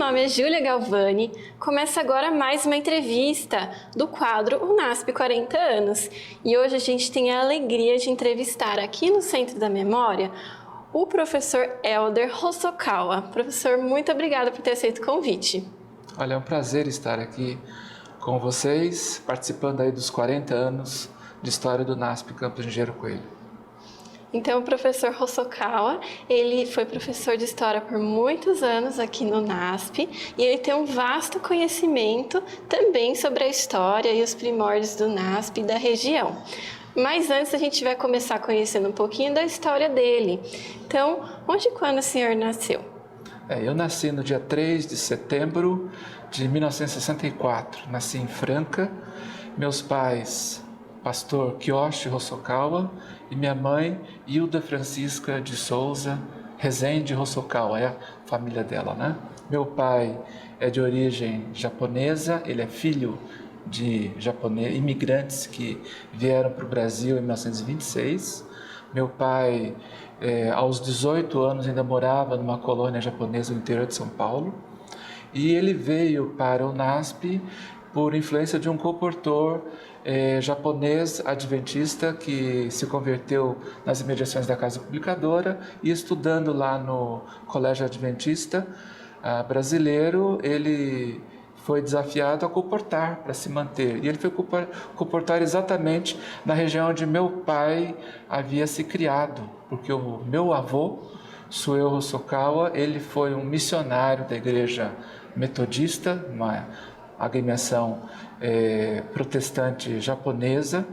nome é Júlia Galvani. Começa agora mais uma entrevista do quadro UNASP 40 anos. E hoje a gente tem a alegria de entrevistar aqui no Centro da Memória o professor Hélder Hosokawa. Professor, muito obrigada por ter aceito o convite. Olha, é um prazer estar aqui com vocês, participando aí dos 40 anos de história do UNASP Campus Engenheiro Coelho. Então, o professor Hosokawa, ele foi professor de História por muitos anos aqui no UNASP e ele tem um vasto conhecimento também sobre a história e os primórdios do UNASP e da região. Mas antes a gente vai começar conhecendo um pouquinho da história dele. Então, onde e quando o senhor nasceu? Eu nasci no dia 3 de setembro de 1964. Nasci em Franca. Meus pais, pastor Kiyoshi Hosokawa, e minha mãe, Hilda Francisca de Souza Rezende Hosokawa, é a família dela, né? Meu pai é de origem japonesa, ele é filho de imigrantes que vieram para o Brasil em 1926. Meu pai, aos 18 anos, ainda morava numa colônia japonesa no interior de São Paulo, e ele veio para o UNASP por influência de um comportor japonês adventista que se converteu nas imediações da Casa Publicadora, e estudando lá no Colégio Adventista brasileiro, ele foi desafiado a comportar para se manter. E ele foi comportar exatamente na região onde meu pai havia se criado, porque o meu avô, Sueo Hosokawa, ele foi um missionário da igreja metodista, uma agremiação protestante japonesa,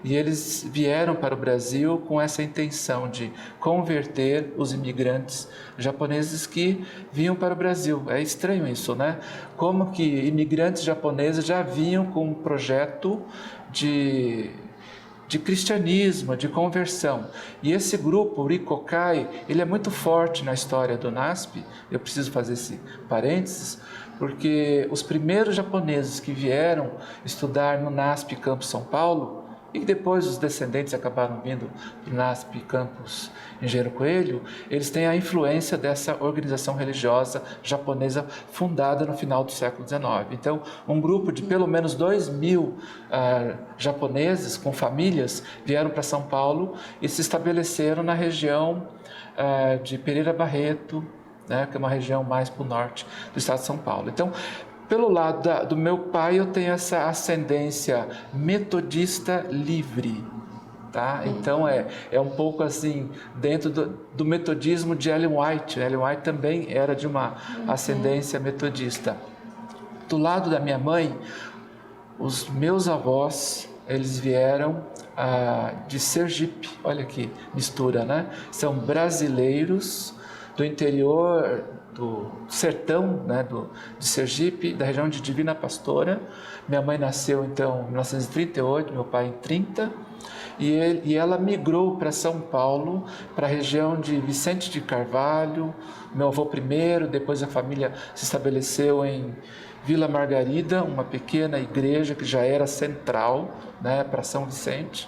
e eles vieram para o Brasil com essa intenção de converter os imigrantes japoneses que vinham para o Brasil. É estranho isso, né? Como que imigrantes japoneses já vinham com um projeto de cristianismo, de conversão. E esse grupo, o Rikokai, ele é muito forte na história do UNASP. Eu preciso fazer esse parênteses, porque os primeiros japoneses que vieram estudar no UNASP Campus São Paulo, e que depois os descendentes acabaram vindo para o UNASP Campus Engenheiro Coelho, eles têm a influência dessa organização religiosa japonesa fundada no final do século XIX. Então, um grupo de pelo menos 2.000 japoneses com famílias vieram para São Paulo e se estabeleceram na região de Pereira Barreto, né, que é uma região mais para o norte do estado de São Paulo. Então, pelo lado do meu pai, eu tenho essa ascendência metodista livre, tá? Então, é um pouco assim, dentro do metodismo de Ellen White. Ellen White também era de uma ascendência metodista. Do lado da minha mãe, os meus avós, eles vieram de Sergipe. Olha que mistura, né? São brasileiros do interior do sertão, né, de Sergipe, da região de Divina Pastora. Minha mãe nasceu então em 1938, meu pai em 30, e ela migrou para São Paulo, para a região de Vicente de Carvalho, meu avô primeiro, depois a família se estabeleceu em Vila Margarida, uma pequena igreja que já era central, né, para São Vicente.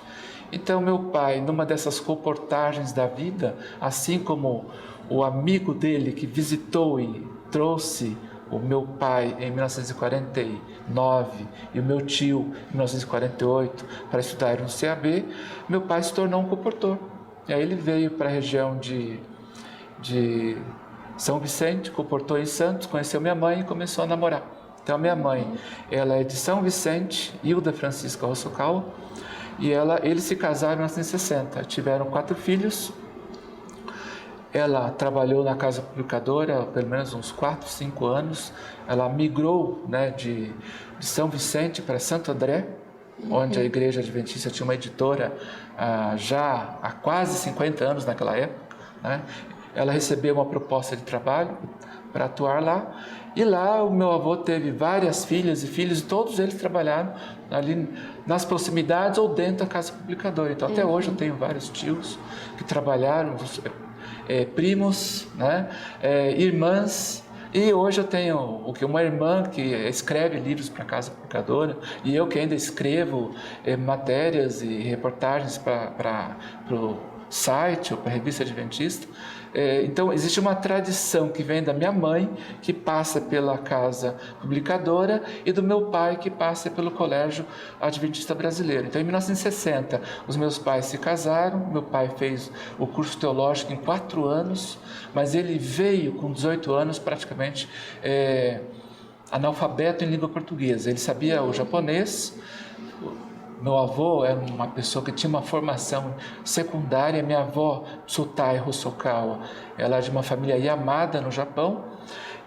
Então meu pai, numa dessas comportagens da vida, assim como o amigo dele que visitou e trouxe o meu pai em 1949 e o meu tio em 1948 para estudar no CAB, meu pai se tornou um comportor. E aí ele veio para a região de São Vicente, comportou em Santos, conheceu minha mãe e começou a namorar. Então minha mãe, ela é de São Vicente, Hilda Francisca Hosokawa, e eles se casaram em 1960, tiveram 4 filhos. Ela trabalhou na Casa Publicadora pelo menos uns 4, 5 anos. Ela migrou, né, de São Vicente para Santo André, onde a Igreja Adventista tinha uma editora já há quase 50 anos naquela época, né? Ela recebeu uma proposta de trabalho para atuar lá, e lá o meu avô teve várias filhas e filhos, e todos eles trabalharam ali nas proximidades ou dentro da Casa Publicadora. Então até hoje eu tenho vários tios que trabalharam, primos, né, irmãs, e hoje eu tenho uma irmã que escreve livros para a Casa Publicadora, e eu que ainda escrevo matérias e reportagens para o site ou para a revista adventista. Então, existe uma tradição que vem da minha mãe, que passa pela casa publicadora, e do meu pai, que passa pelo Colégio Adventista Brasileiro. Então, em 1960, os meus pais se casaram, meu pai fez o curso teológico em 4 anos, mas ele veio com 18 anos praticamente analfabeto em língua portuguesa. Ele sabia o japonês. Meu avô era uma pessoa que tinha uma formação secundária. Minha avó, Tsutai Hosokawa, ela é de uma família Yamada no Japão,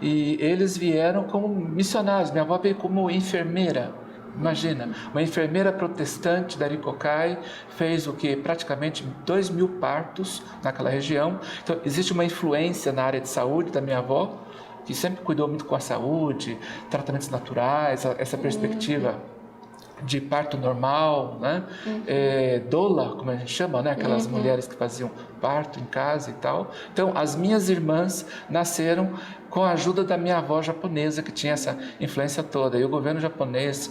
e eles vieram como missionários. Minha avó veio como enfermeira. Imagina, uma enfermeira protestante da Rikokai fez o que? Praticamente 2.000 partos naquela região. Então, existe uma influência na área de saúde da minha avó, que sempre cuidou muito com a saúde, tratamentos naturais, essa perspectiva de parto normal, né? Doula, como a gente chama, né? Aquelas mulheres que faziam parto em casa e tal. Então, as minhas irmãs nasceram com a ajuda da minha avó japonesa, que tinha essa influência toda. E o governo japonês,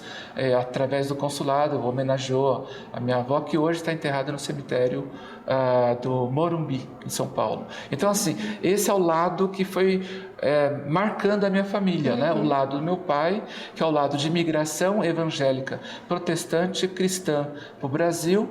através do consulado, homenageou a minha avó, que hoje está enterrada no cemitério do Morumbi, em São Paulo. Então, assim, esse é o lado que foi marcando a minha família, né? O lado do meu pai, que é o lado de imigração evangélica protestante cristã para o Brasil,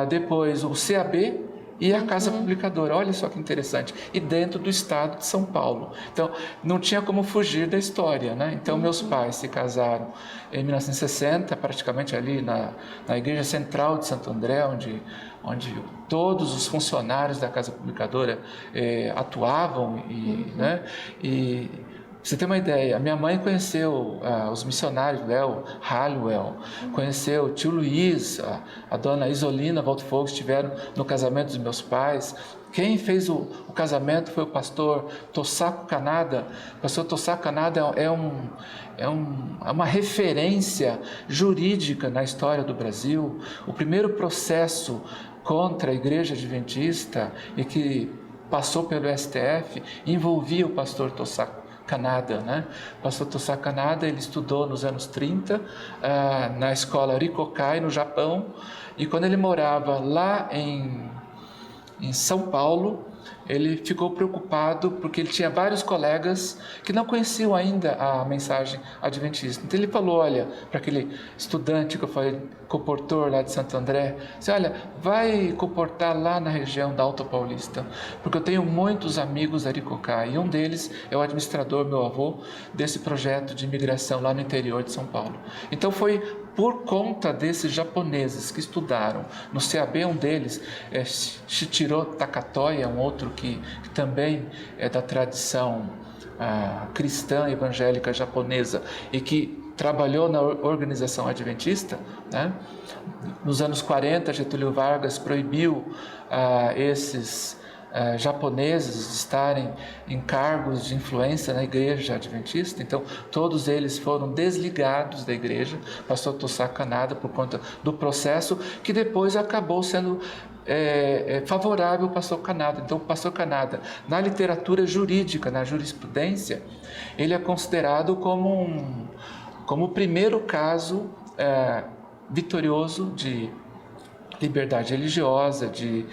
depois o CAB, e a Casa Publicadora. Olha só que interessante. E dentro do estado de São Paulo. Então, não tinha como fugir da história, né? Então, meus pais se casaram em 1960, praticamente ali na Igreja Central de Santo André, onde todos os funcionários da Casa Publicadora atuavam. Né? E você tem uma ideia, minha mãe conheceu os missionários, Léo Halliwell, conheceu o tio Luiz, a dona Isolina Voltfogo, estiveram no casamento dos meus pais. Quem fez o casamento foi o pastor Tosako Kanada. O pastor Tosako Kanada é uma referência jurídica na história do Brasil. O primeiro processo contra a Igreja Adventista, e que passou pelo STF, envolvia o pastor Tosako Kanada, né? O pastor Tosako Kanada, ele estudou nos anos 30 na escola Rikokai, no Japão, e quando ele morava lá em São Paulo, ele ficou preocupado porque ele tinha vários colegas que não conheciam ainda a mensagem adventista. Então ele falou, olha, para aquele estudante que eu falei, comportor lá de Santo André, disse, olha, vai comportar lá na região da Alta Paulista, porque eu tenho muitos amigos da Rikokai, e um deles é o administrador, meu avô, desse projeto de imigração lá no interior de São Paulo. Então foi por conta desses japoneses que estudaram no CAB, um deles é Shichiro Takatoya, um outro que também é da tradição cristã evangélica japonesa e que trabalhou na organização adventista, né? Nos anos 40, Getúlio Vargas proibiu esses japoneses estarem em cargos de influência na igreja adventista. Então, todos eles foram desligados da igreja, pastor Tosako Kanada, por conta do processo que depois acabou sendo favorável ao pastor Kanada. Então, o pastor Kanada, na literatura jurídica, na jurisprudência, ele é considerado como o primeiro caso vitorioso de liberdade religiosa, de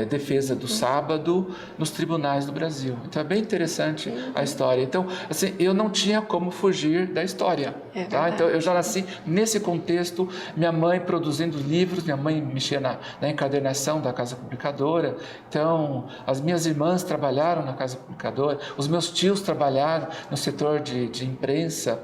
defesa do sábado nos tribunais do Brasil. Então é bem interessante a história. Então, assim, eu não tinha como fugir da história. Tá? Então eu já nasci nesse contexto, minha mãe produzindo livros, minha mãe mexia na encadernação da Casa Publicadora, então as minhas irmãs trabalharam na Casa Publicadora, os meus tios trabalharam no setor de imprensa,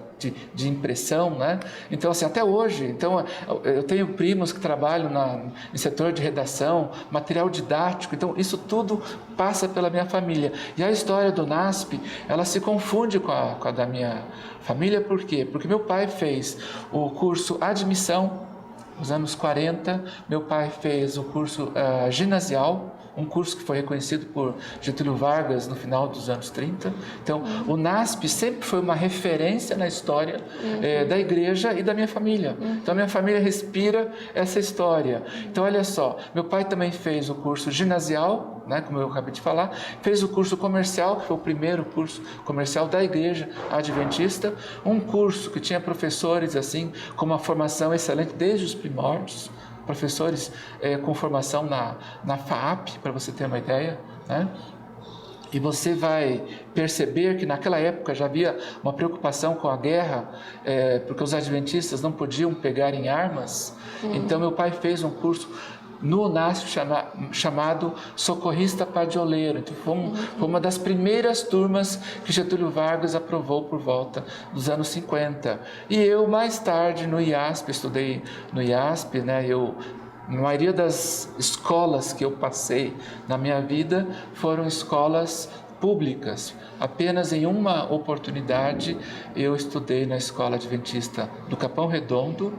de impressão, né? Então, assim, até hoje, então, eu tenho primos que trabalham no setor de redação, material didático, então isso tudo passa pela minha família. E a história do NASP, ela se confunde com a da minha família, por quê? Porque meu pai fez o curso Admissão nos anos 40, meu pai fez o curso ginasial, um curso que foi reconhecido por Getúlio Vargas no final dos anos 30. Então, o NASP sempre foi uma referência na história da igreja e da minha família. Então, a minha família respira essa história. Então, olha só, meu pai também fez o curso ginasial, né, como eu acabei de falar, fez o curso comercial, que foi o primeiro curso comercial da igreja adventista, um curso que tinha professores assim com uma formação excelente desde os primórdios, professores com formação na FAAP, para você ter uma ideia, né? E você vai perceber que naquela época já havia uma preocupação com a guerra, porque os adventistas não podiam pegar em armas. Então meu pai fez um curso no UNASP chamado Socorrista Padioleiro. Então foi uma das primeiras turmas que Getúlio Vargas aprovou por volta dos anos 50. E eu mais tarde no IASP, estudei no IASP, né? A maioria das escolas que eu passei na minha vida foram escolas públicas. Apenas em uma oportunidade eu estudei na Escola Adventista do Capão Redondo,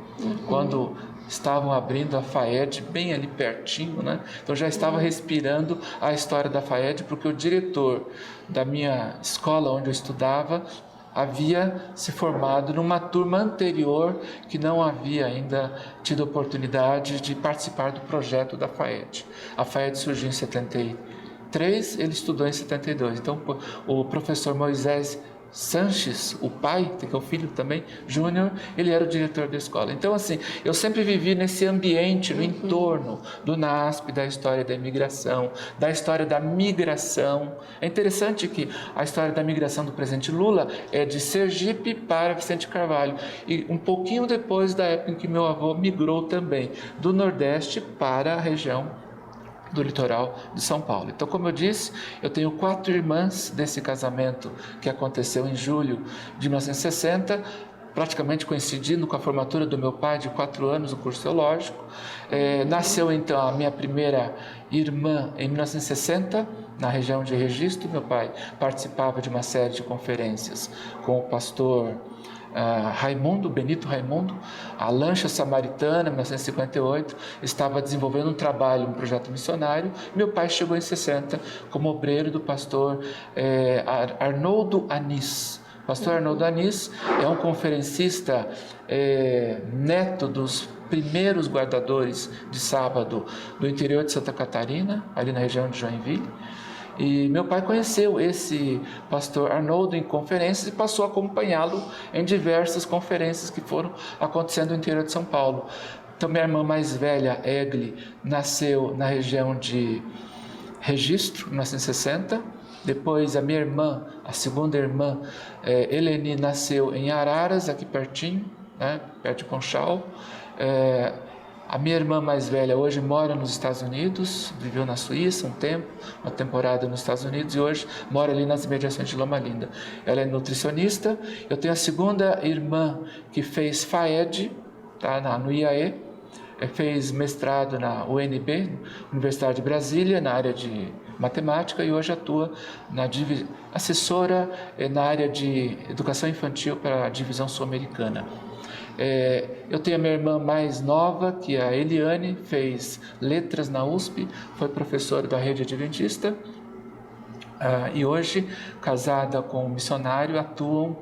quando estavam abrindo a FAED bem ali pertinho, né? Então já estava respirando a história da FAED, porque o diretor da minha escola onde eu estudava havia se formado numa turma anterior que não havia ainda tido oportunidade de participar do projeto da FAED. A FAED surgiu em 73, ele estudou em 72. Então, o professor Moisés Sanches, o pai, que é o filho também, Júnior, ele era o diretor da escola. Então, assim, eu sempre vivi nesse ambiente, no entorno do NASP, da história da imigração, da história da migração. É interessante que a história da migração do presidente Lula é de Sergipe para Vicente Carvalho, e um pouquinho depois da época em que meu avô migrou também, do Nordeste para a região do litoral de São Paulo. Então, como eu disse, eu tenho 4 irmãs desse casamento que aconteceu em julho de 1960, praticamente coincidindo com a formatura do meu pai de 4 anos, o curso teológico. Nasceu então a minha primeira irmã em 1960, na região de Registro. Meu pai participava de uma série de conferências com o pastor Benito Raimundo. A Lancha Samaritana, em 1958, estava desenvolvendo um trabalho, um projeto missionário. Meu pai chegou em 60 como obreiro do pastor Arnoldo Anis. O pastor Arnoldo Anis é um conferencista neto dos primeiros guardadores de sábado do interior de Santa Catarina, ali na região de Joinville. E meu pai conheceu esse pastor Arnoldo em conferências e passou a acompanhá-lo em diversas conferências que foram acontecendo no interior de São Paulo. Então, minha irmã mais velha, Egli, nasceu na região de Registro, em 1960. Depois, a minha irmã, a segunda irmã, Eleni, nasceu em Araras, aqui pertinho, né, perto de Conchal. A minha irmã mais velha hoje mora nos Estados Unidos, viveu na Suíça um tempo, uma temporada nos Estados Unidos, e hoje mora ali nas imediações de Loma Linda. Ela é nutricionista. Eu tenho a segunda irmã que fez FAED, tá, no IAE, fez mestrado na UNB, Universidade de Brasília, na área de matemática, e hoje atua na assessora na área de educação infantil para a divisão sul-americana. Eu tenho a minha irmã mais nova, que é a Eliane, fez letras na USP, foi professora da rede adventista, e hoje, casada com um missionário, atuam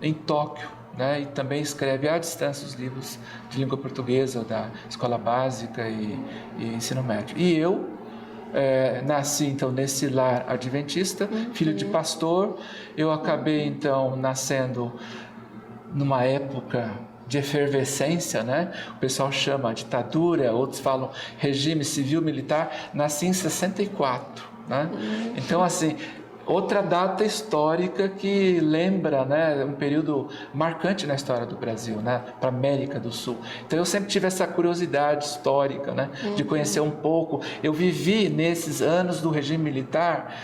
em Tóquio, né, e também escreve à distância os livros de língua portuguesa da escola básica e ensino médio. E eu nasci então nesse lar adventista, filho de pastor. Eu acabei então nascendo numa época de efervescência, né? O pessoal chama ditadura, outros falam regime civil-militar. Nasci em 64, né? Então, assim, outra data histórica que lembra, né, um período marcante na história do Brasil, né, para a América do Sul. Então eu sempre tive essa curiosidade histórica, né, de conhecer um pouco. Eu vivi nesses anos do regime militar,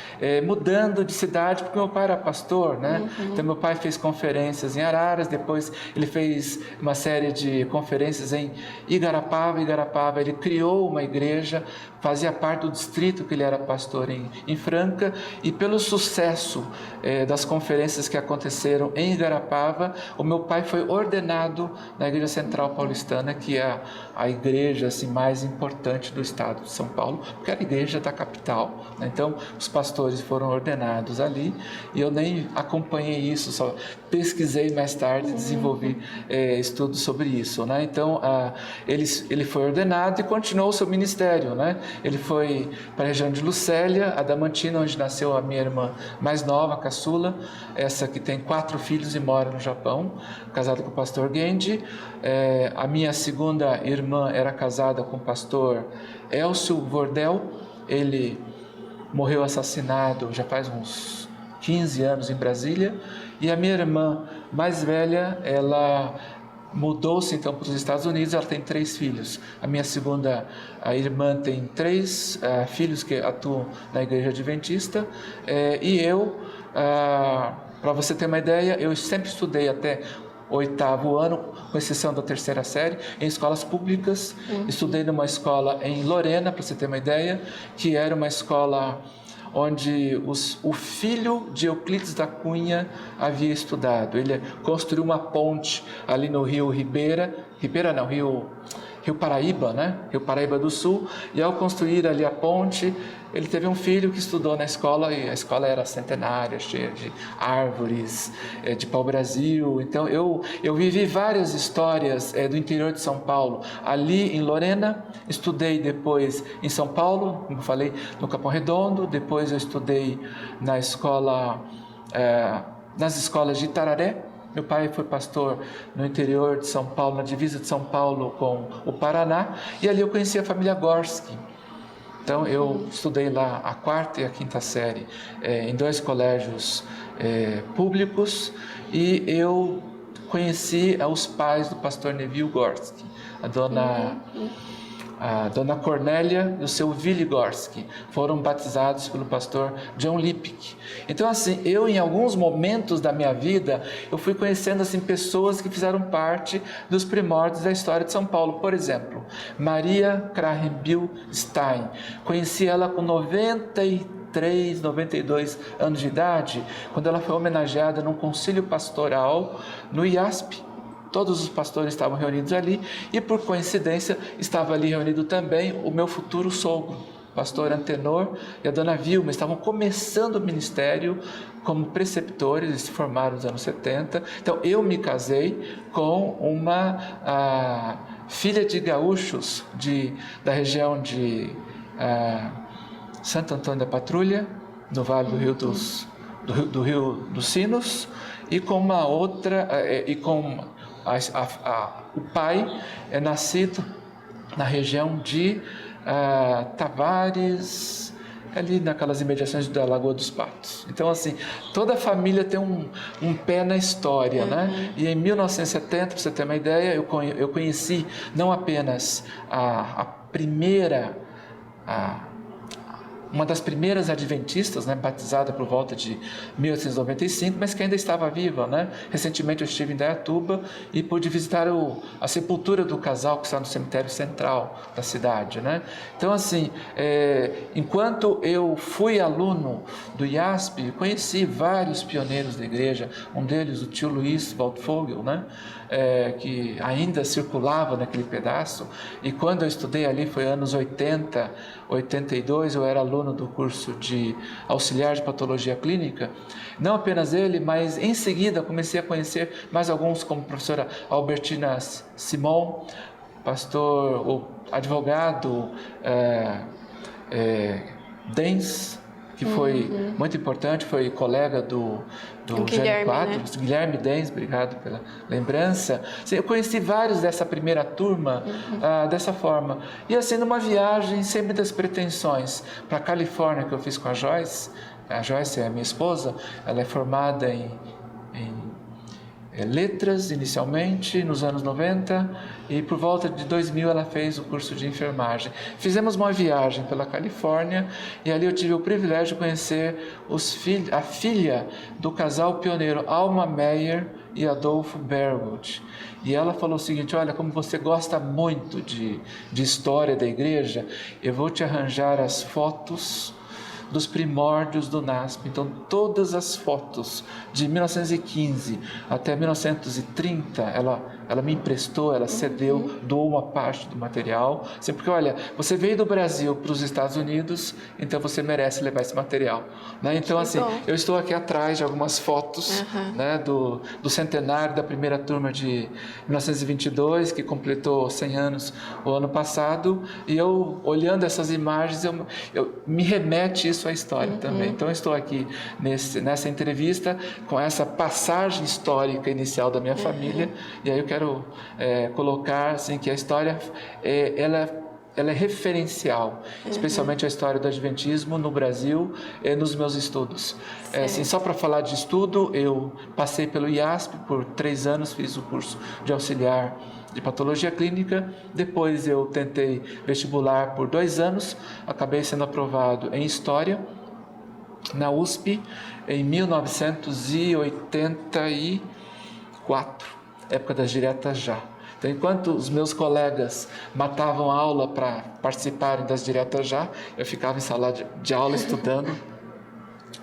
mudando de cidade, porque meu pai era pastor, né? Então meu pai fez conferências em Araras, depois ele fez uma série de conferências em Igarapava. Ele criou uma igreja, fazia parte do distrito que ele era pastor em Franca, e pelo sucesso das conferências que aconteceram em Igarapava, o meu pai foi ordenado na Igreja Central Paulistana, que é a igreja assim, mais importante do estado de São Paulo, porque era a igreja da capital, né? Então os pastores foram ordenados ali, e eu nem acompanhei isso, só pesquisei mais tarde, desenvolvi estudos sobre isso, né? Então ele foi ordenado e continuou o seu ministério, né? Ele foi para a região de Lucélia, Adamantina, onde nasceu a minha irmã irmã mais nova, caçula, essa que tem 4 filhos e mora no Japão, casada com o pastor Genji. A minha segunda irmã era casada com o pastor Elcio Vordel. Ele morreu assassinado já faz uns 15 anos em Brasília. E a minha irmã mais velha, ela mudou-se então para os Estados Unidos. Ela tem 3 filhos. A minha segunda irmã tem 3 filhos que atuam na Igreja Adventista. E eu, para você ter uma ideia, eu sempre estudei até o 8º ano, com exceção da 3ª série, em escolas públicas. Estudei numa escola em Lorena, para você ter uma ideia, que era uma escola onde o filho de Euclides da Cunha havia estudado. Ele construiu uma ponte ali no rio Rio Paraíba, né? Rio Paraíba do Sul, e ao construir ali a ponte, ele teve um filho que estudou na escola, e a escola era centenária, cheia de árvores, de pau-brasil. Então eu vivi várias histórias do interior de São Paulo. Ali em Lorena, estudei depois em São Paulo, como eu falei, no Capão Redondo. Depois eu estudei na escola, nas escolas de Itararé. Meu pai foi pastor no interior de São Paulo, na divisa de São Paulo com o Paraná, e ali eu conheci a família Gorski. Então eu estudei lá a 4ª e a 5ª série em 2 colégios públicos, e eu conheci os pais do pastor Neville Gorski, a dona Cornélia e o seu Willy Gorski. Foram batizados pelo pastor John Lippick. Então, assim, eu em alguns momentos da minha vida, eu fui conhecendo assim, pessoas que fizeram parte dos primórdios da história de São Paulo. Por exemplo, Maria Krahenbill Stein. Conheci ela com 93, 92 anos de idade, quando ela foi homenageada num concílio pastoral no IASP. Todos os pastores estavam reunidos ali, e por coincidência estava ali reunido também o meu futuro sogro, o pastor Antenor e a dona Vilma. Estavam começando o ministério como preceptores, eles se formaram nos anos 70. Então eu me casei com uma filha de gaúchos da região de Santo Antônio da Patrulha, no Vale do Rio dos Sinos, e com uma outra, o pai é nascido na região de Tavares, ali naquelas imediações da Lagoa dos Patos. Então, assim, toda a família tem um pé na história, né? E em 1970, para você ter uma ideia, eu conheci não apenas uma das primeiras adventistas, né, batizada por volta de 1895, mas que ainda estava viva, né? Recentemente eu estive em Dayatuba e pude visitar a sepultura do casal que está no cemitério central da cidade, né? Então, assim, enquanto eu fui aluno do IASP, conheci vários pioneiros da igreja, um deles o tio Luiz Waldvogel, né? Que ainda circulava naquele pedaço, e quando eu estudei ali foi anos 80, 82, eu era aluno do curso de auxiliar de patologia clínica. Não apenas ele, mas em seguida comecei a conhecer mais alguns, como a professora Albertina Simon, pastor, o advogado Dens, que foi muito importante, foi colega do Jânio Quadros, né? Guilherme Dens, obrigado pela lembrança. Eu conheci vários dessa primeira turma dessa forma. E assim, numa viagem sem muitas pretensões, para a Califórnia, que eu fiz com a Joyce é a minha esposa, ela é formada em letras inicialmente, nos anos 90, e por volta de 2000 ela fez o curso de enfermagem. Fizemos uma viagem pela Califórnia, e ali eu tive o privilégio de conhecer a filha do casal pioneiro Alma Meyer e Adolfo Berwood. E ela falou o seguinte: olha, como você gosta muito de história da igreja, eu vou te arranjar as fotos dos primórdios do NASP. Então, todas as fotos de 1915 até 1930, ela ela me emprestou, ela cedeu, doou uma parte do material, assim, porque olha, você veio do Brasil para os Estados Unidos, então você merece levar esse material, né? Então assim, eu estou aqui atrás de algumas fotos, né, do centenário da primeira turma de 1922, que completou 100 anos o ano passado, e eu olhando essas imagens, eu me remete isso à história também. Então eu estou aqui nessa entrevista com essa passagem histórica inicial da minha família, e aí eu quero colocar assim, que a história ela é referencial, especialmente a história do Adventismo no Brasil e nos meus estudos. Assim, só para falar de estudo, eu passei pelo IASP por 3 anos, fiz o curso de auxiliar de patologia clínica, depois eu tentei vestibular por 2 anos, acabei sendo aprovado em História, na USP, em 1984, época das diretas já. Então, enquanto os meus colegas matavam a aula para participarem das diretas já, eu ficava em sala de aula estudando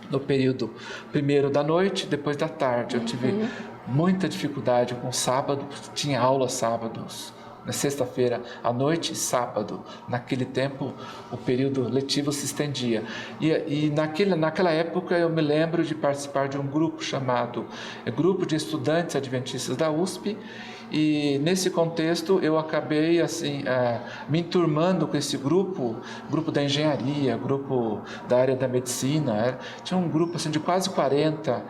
no período primeiro da noite, depois da tarde. Eu tive muita dificuldade com sábado, tinha aula sábados, na sexta-feira à noite e sábado. Naquele tempo, o período letivo se estendia. E naquela época, eu me lembro de participar de um grupo chamado Grupo de Estudantes Adventistas da USP, e nesse contexto eu acabei assim me enturmando com esse grupo da engenharia, grupo da área da medicina. Tinha um grupo assim, de quase 40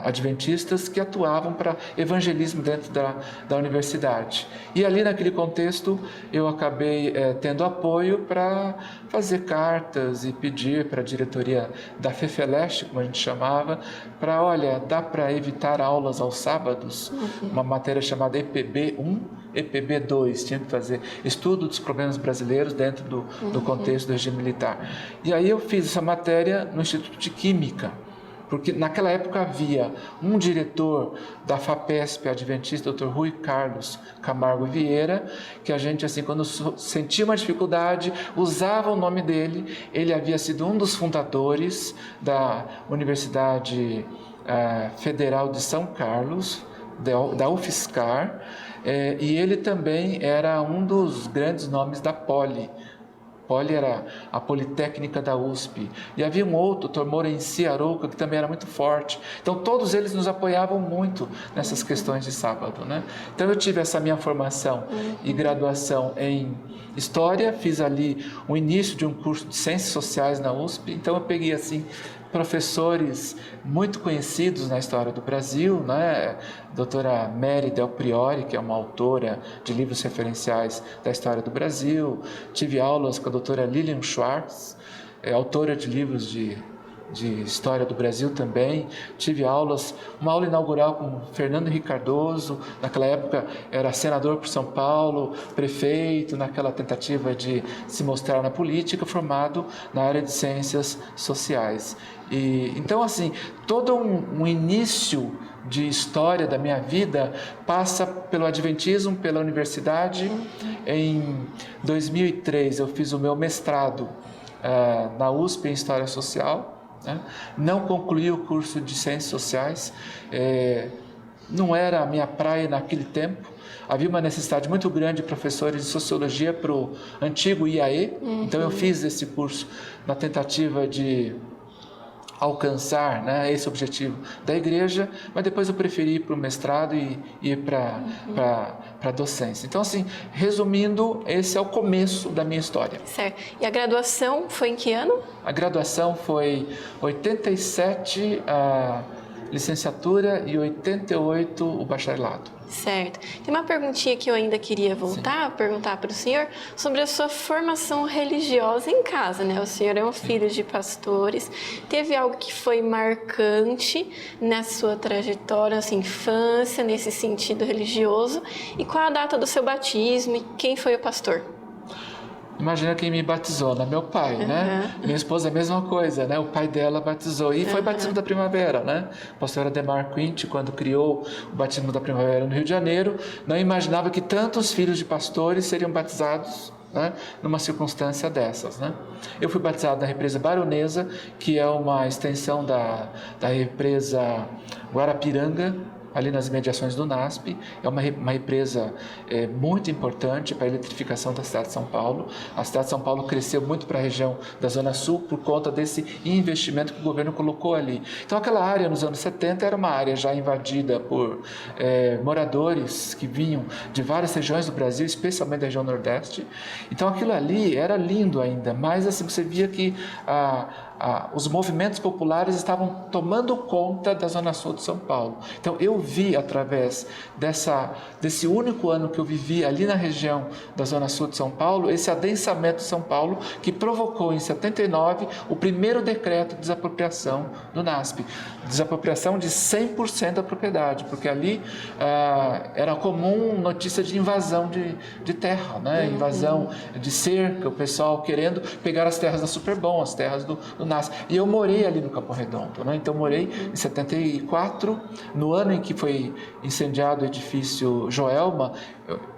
adventistas que atuavam para evangelismo dentro da universidade. E ali naquele contexto eu acabei tendo apoio para fazer cartas e pedir para a diretoria da FEFELESH, como a gente chamava, para, olha, dá para evitar aulas aos sábados, uma matéria chamada EPB1, EPB2, tinha que fazer estudo dos problemas brasileiros dentro do contexto do regime militar. E aí eu fiz essa matéria no Instituto de Química, porque naquela época havia um diretor da FAPESP Adventista, Dr. Rui Carlos Camargo Vieira, que a gente, assim, quando sentia uma dificuldade, usava o nome dele. Ele havia sido um dos fundadores da Universidade Federal de São Carlos, da UFSCar, e ele também era um dos grandes nomes da Poli. Poli era a Politécnica da USP. E havia um outro, o Dr. Morenci Arouca, que também era muito forte. Então, todos eles nos apoiavam muito nessas questões de sábado, né? Então, eu tive essa minha formação e graduação em História, fiz ali o início de um curso de Ciências Sociais na USP. Então, eu peguei, assim, professores muito conhecidos na história do Brasil, né? Doutora Mary Del Priore, que é uma autora de livros referenciais da história do Brasil. Tive aulas com a doutora Lilian Schwartz, autora de livros de história do Brasil também. Tive uma aula inaugural com Fernando Henrique Cardoso, naquela época era senador por São Paulo, prefeito, naquela tentativa de se mostrar na política, formado na área de ciências sociais. E então, assim, todo um início de história da minha vida passa pelo Adventismo, pela universidade. Em 2003 eu fiz o meu mestrado na USP em História Social. Não concluí o curso de Ciências Sociais, não era a minha praia naquele tempo. Havia uma necessidade muito grande de professores de Sociologia para o antigo IAE, então eu fiz esse curso na tentativa de alcançar, né, esse objetivo da igreja, mas depois eu preferi ir para o mestrado e ir para a docência. Então, assim, resumindo, esse é o começo da minha história. Certo. E a graduação foi em que ano? A graduação foi 87 a licenciatura e 88 o bacharelado. Certo. Tem uma perguntinha que eu ainda queria perguntar para o senhor sobre a sua formação religiosa em casa, né? O senhor é um filho de pastores. Teve algo que foi marcante na sua trajetória, na sua infância, nesse sentido religioso? E qual a data do seu batismo e quem foi o pastor? Imagina quem me batizou, né? Meu pai, né? Minha esposa, a mesma coisa, né? O pai dela batizou. E foi o batismo da primavera, né? O pastor Ademar Quint, quando criou o batismo da primavera no Rio de Janeiro, não imaginava que tantos filhos de pastores seriam batizados, né, numa circunstância dessas, né? Eu fui batizado na represa Baronesa, que é uma extensão da represa Guarapiranga, ali nas imediações do NASP. É uma represa muito importante para a eletrificação da cidade de São Paulo. A cidade de São Paulo cresceu muito para a região da Zona Sul por conta desse investimento que o governo colocou ali. Então, aquela área nos anos 70 era uma área já invadida por moradores que vinham de várias regiões do Brasil, especialmente da região Nordeste. Então, aquilo ali era lindo ainda, mas assim, você via que os movimentos populares estavam tomando conta da Zona Sul de São Paulo. Então, eu vi através desse único ano que eu vivi ali na região da Zona Sul de São Paulo, esse adensamento de São Paulo que provocou em 79 o primeiro decreto de desapropriação do NASP. Desapropriação de 100% da propriedade, porque ali era comum notícia de invasão de terra, né? Invasão de cerca, o pessoal querendo pegar as terras da Superbom, as terras do NASP. E eu morei ali no Capão Redondo, né? Então, eu morei em 74, no ano em que foi incendiado o edifício Joelma,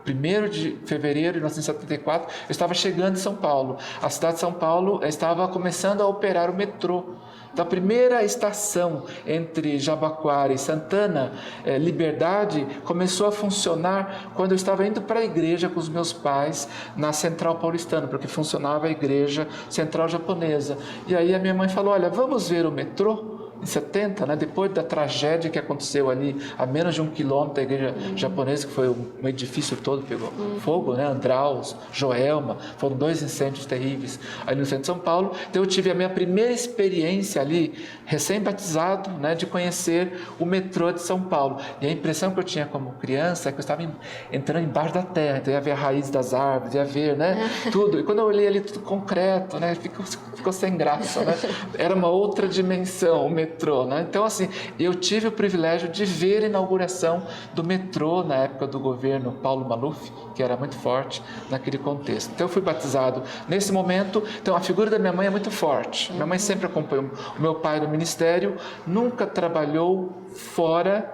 1º de fevereiro de 1974, eu estava chegando em São Paulo. A cidade de São Paulo estava começando a operar o metrô. Então, a primeira estação entre Jabaquara e Santana, Liberdade, começou a funcionar quando eu estava indo para a igreja com os meus pais na Central Paulistana, porque funcionava a igreja central japonesa. E aí a minha mãe falou, olha, vamos ver o metrô? Em 70, né, depois da tragédia que aconteceu ali a menos de 1 quilômetro da igreja japonesa, que foi um edifício todo pegou fogo, né, Andraus, Joelma, foram 2 incêndios terríveis ali no centro de São Paulo. Então eu tive a minha primeira experiência ali, recém-batizado, né, de conhecer o metrô de São Paulo. E a impressão que eu tinha como criança é que eu estava entrando embaixo da terra, então ia ver a raiz das árvores, ia ver, né, tudo. E quando eu olhei ali tudo concreto, né, ficou sem graça, né? Era uma outra dimensão o metrô, né? Então, assim, eu tive o privilégio de ver a inauguração do metrô na época do governo Paulo Maluf, que era muito forte naquele contexto. Então, eu fui batizado nesse momento. Então, a figura da minha mãe é muito forte. Minha mãe sempre acompanhou o meu pai no ministério, nunca trabalhou fora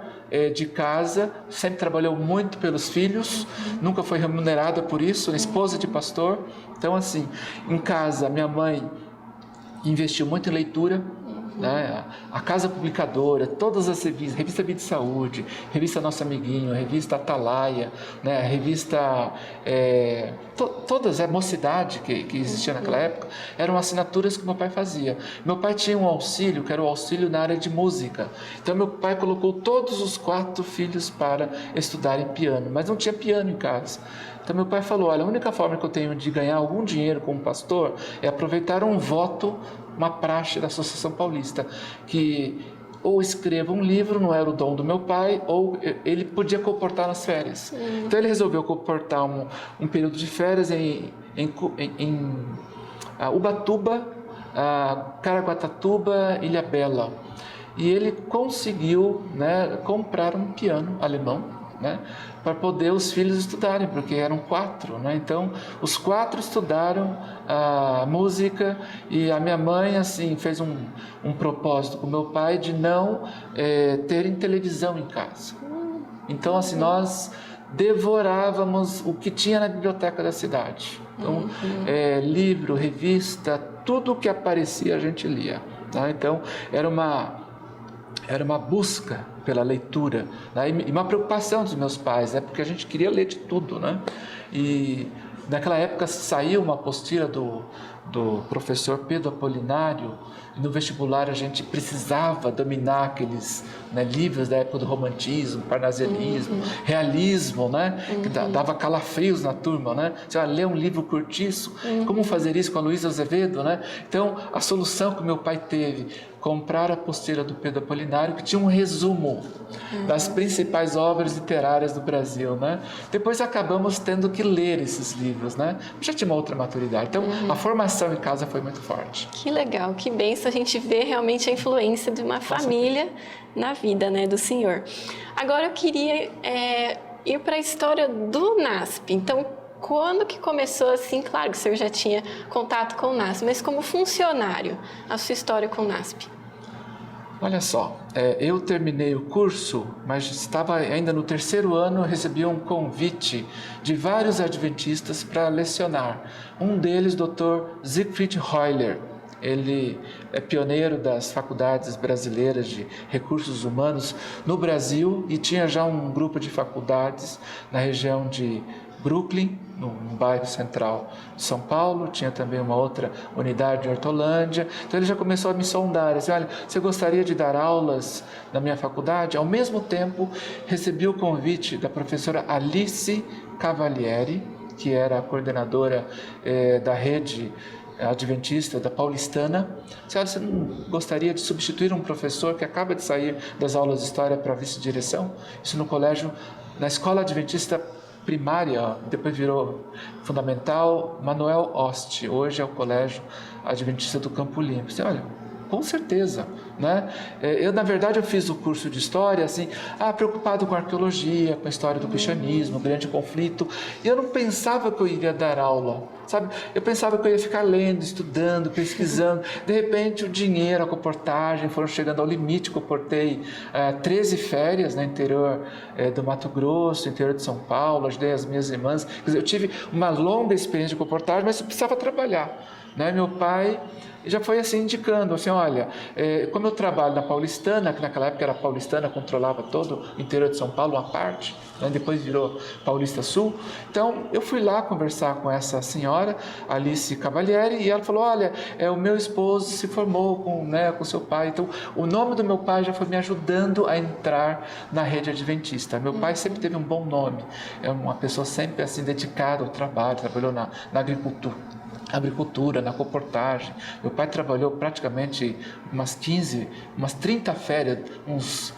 de casa, sempre trabalhou muito pelos filhos, nunca foi remunerada por isso, esposa de pastor. Então, assim, em casa, minha mãe investiu muito em leitura, né? A Casa Publicadora, todas as revistas, Revista Vida e Saúde, Revista Nosso Amiguinho, Revista Atalaia, né? Revista, todas, a Mocidade que existia naquela época, eram assinaturas que meu pai fazia. Meu pai tinha um auxílio, que era o auxílio na área de música. Então, meu pai colocou todos os 4 filhos para estudarem piano, mas não tinha piano em casa. Então, meu pai falou, olha, a única forma que eu tenho de ganhar algum dinheiro como pastor é aproveitar um voto, uma praxe da Associação Paulista, que ou escreva um livro, não era o dom do meu pai, ou ele podia comportar nas férias. Então, ele resolveu comportar um período de férias em Ubatuba, Caraguatatuba, Ilhabela. E ele conseguiu, né, comprar um piano alemão, né, para poder os filhos estudarem, porque eram 4, né? Então os 4 estudaram a música, e a minha mãe assim fez um propósito com meu pai de não terem televisão em casa. Então assim nós devorávamos o que tinha na biblioteca da cidade. Então livro, revista, tudo que aparecia a gente lia, tá? Então era uma busca pela leitura, né? E uma preocupação dos meus pais, né? Porque a gente queria ler de tudo, né? E naquela época saiu uma apostila do professor Pedro Apolinário, e no vestibular a gente precisava dominar aqueles, né, livros da época do romantismo, parnasianismo, realismo, né, que dava calafrios na turma, né? Você vai ler um livro curtiço, como fazer isso com a Luísa Azevedo, né? Então, a solução que meu pai teve, comprar a apostila do Pedro Apolinário, que tinha um resumo das principais obras literárias do Brasil, né? Depois acabamos tendo que ler esses livros, né? Já tinha uma outra maturidade. Então, a formação em casa foi muito forte. Que legal, que benção a gente ver realmente a influência de uma família na vida, né, do senhor. Agora eu queria ir para a história do NASP. Então, quando que começou assim? Claro que o senhor já tinha contato com o NASP, mas como funcionário, a sua história com o NASP? Olha só, eu terminei o curso, mas estava ainda no 3º ano, recebi um convite de vários adventistas para lecionar. Um deles, Dr. Siegfried Heuler, Ele é pioneiro das faculdades brasileiras de recursos humanos no Brasil e tinha já um grupo de faculdades na região de Brooklyn, no bairro central de São Paulo, tinha também uma outra unidade em Hortolândia. Então ele já começou a me sondar, assim, olha, você gostaria de dar aulas na minha faculdade? Ao mesmo tempo, recebi o convite da professora Alice Cavalieri, que era a coordenadora da rede adventista da Paulistana. Você não gostaria de substituir um professor que acaba de sair das aulas de história para vice-direção? Isso no colégio, na escola adventista primária, depois virou fundamental, Manuel Oste, hoje é o Colégio Adventista do Campo Limpo. Você, olha, com certeza, né? Na verdade, eu fiz o curso de História, assim, preocupado com a arqueologia, com a história do cristianismo, o grande conflito, e eu não pensava que eu iria dar aula, sabe? Eu pensava que eu ia ficar lendo, estudando, pesquisando. De repente, o dinheiro, a comportagem foram chegando ao limite. Comportei 13 férias no interior do Mato Grosso, interior de São Paulo, ajudei as minhas irmãs. Quer dizer, eu tive uma longa experiência de comportagem, mas eu precisava trabalhar, né? Meu pai já foi assim indicando, assim, olha, como eu trabalho na Paulistana, que naquela época era Paulistana, controlava todo o interior de São Paulo, uma parte, né, depois virou Paulista Sul, então eu fui lá conversar com essa senhora, Alice Cavalieri, e ela falou, olha, o meu esposo se formou com seu pai, então o nome do meu pai já foi me ajudando a entrar na rede adventista. Meu pai sempre teve um bom nome, é uma pessoa sempre assim dedicada ao trabalho, trabalhou na agricultura, na comportagem. Meu pai trabalhou praticamente umas 30 férias, uns